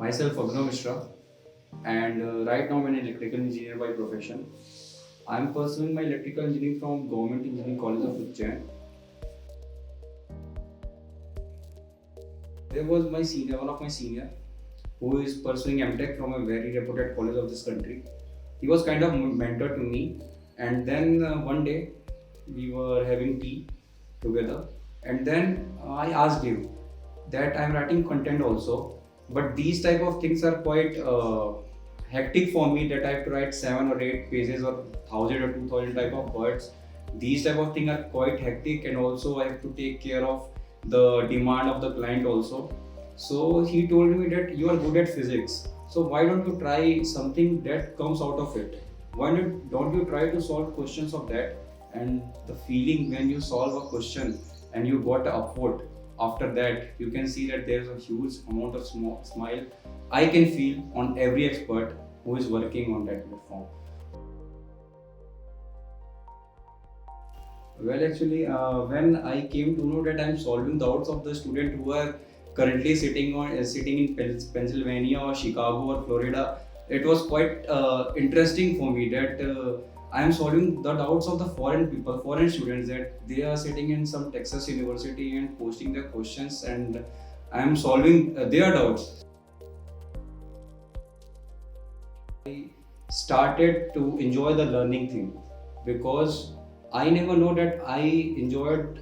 myself Abhinav Mishra, and right now I'm an electrical engineer by profession. I'm pursuing my electrical engineering from Government Engineering College of Ujjain. There was my senior, one of my senior, who is pursuing MTech from a very reputed college of this country. He was kind of mentor to me, and then one day we were having tea together, and then I asked him that I'm writing content also, but these type of things are quite hectic for me that I have to write 7 or 8 pages or 1,000 or 2,000 type of words. These type of things are quite hectic, and also I have to take care of the demand of the client also. So he told me that you are good at physics, so why don't you try something that comes out of it? Why don't you try to solve questions of that? And the feeling when you solve a question and you got a upvote, after that you can see that there's a huge amount of smile I can feel on every expert who is working on that platform. Well, actually, when I came to know that I'm solving doubts of the student who are currently sitting in Pennsylvania or Chicago or Florida, it was quite interesting for me that I am solving the doubts of the foreign people, foreign students, that they are sitting in some Texas university and posting their questions, and I am solving their doubts. I started to enjoy the learning thing because I never know that I enjoyed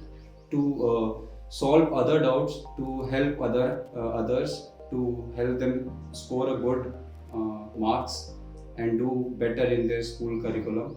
to solve other doubts, to help others, to help them score a good marks and do better in their school curriculum.